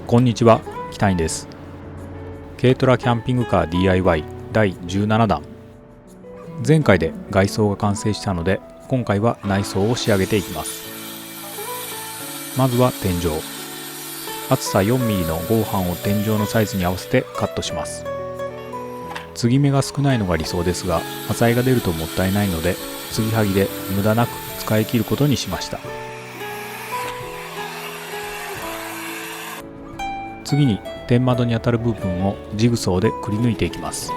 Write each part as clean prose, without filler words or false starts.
こんにちは、北谷です。軽トラキャンピングカー DIY 第17弾。前回で外装が完成したので、今回は内装を仕上げていきます。まずは天井。厚さ 4mm の合板を天井のサイズに合わせてカットします。継ぎ目が少ないのが理想ですが、破砕が出るともったいないので、継ぎはぎで無駄なく使い切ることにしました。次に天窓に当たる部分をジグソーでくり抜いていきます。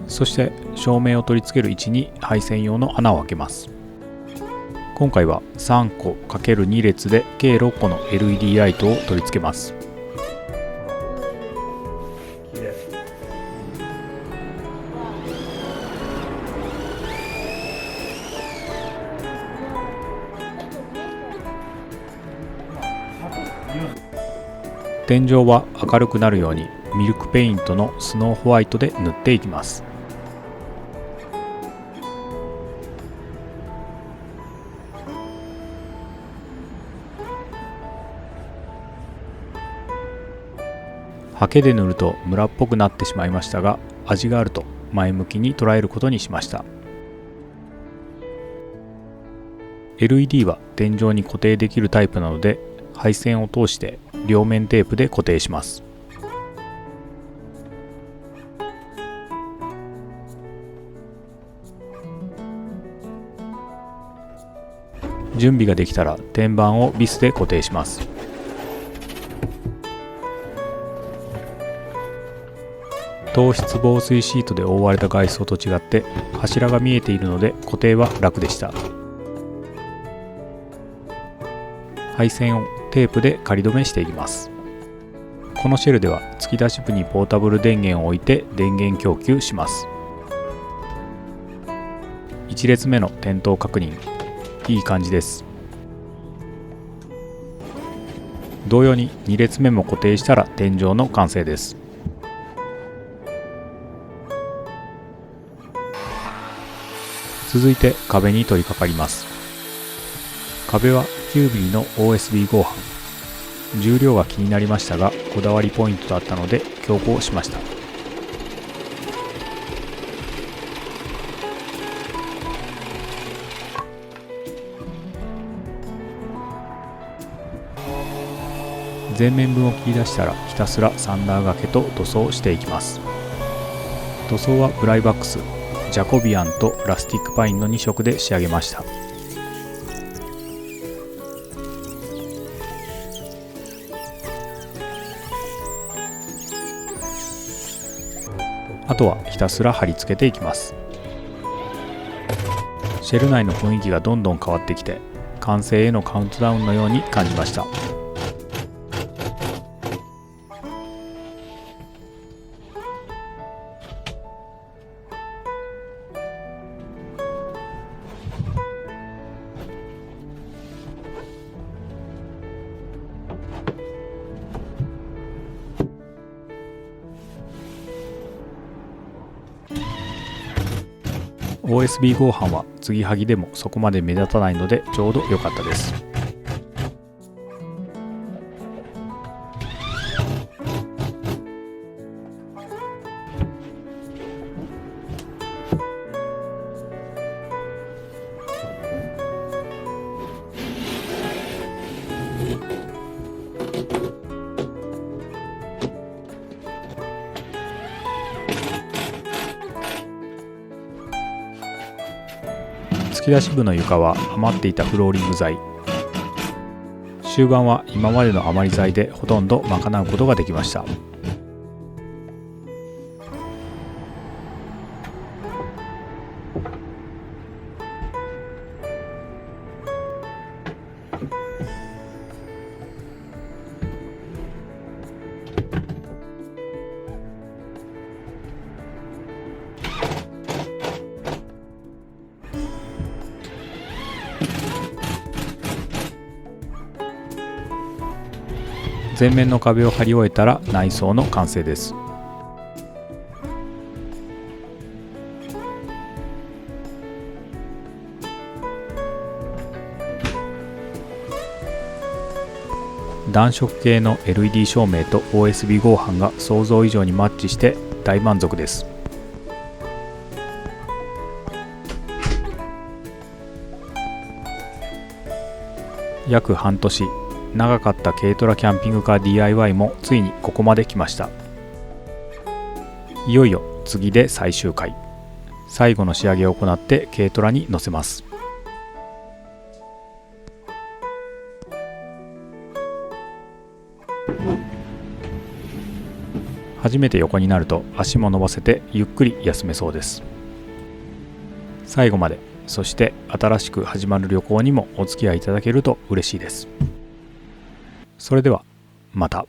そして照明を取り付ける位置に配線用の穴を開けます。今回は3個 ×2 列で計6個の LED ライトを取り付けます。天井は明るくなるようにミルクペイントのスノーホワイトで塗っていきます。ハケで塗るとムラっぽくなってしまいましたが、味があると前向きに捉えることにしました。LED は天井に固定できるタイプなので、配線を通して両面テープで固定します。準備ができたら天板をビスで固定します。糖質防水シートで覆われた外装と違って柱が見えているので固定は楽でした。配線をテープで仮止めしていきます。このシェルでは突き出し部にポータブル電源を置いて電源供給します。1列目の点灯確認、いい感じです。同様に2列目も固定したら天井の完成です。続いて壁に取り掛かります。壁は 9mm の OSB 合板。重量が気になりましたが、こだわりポイントだったので強行しました。前面分を切り出したらひたすらサンダー掛けと塗装していきます。塗装はブライバックス、ジャコビアンとラスティックパインの2色で仕上げました。あとはひたすら貼り付けていきます。シェル内の雰囲気がどんどん変わってきて、完成へのカウントダウンのように感じました。OSB 合板は継ぎはぎでもそこまで目立たないのでちょうど良かったです。突き出し部の床は余っていたフローリング材。終盤は今までの余り材でほとんど賄うことができました。前面の壁を貼り終えたら内装の完成です。暖色系の LED 照明と OSB 合板が想像以上にマッチして大満足です。約半年、長かった軽トラキャンピングカー DIY もついにここまで来ました。いよいよ次で最終回、最後の仕上げを行って軽トラに乗せます。初めて横になると足も伸ばせてゆっくり休めそうです。最後まで、そして新しく始まる旅行にもお付き合いいただけると嬉しいです。それではまた。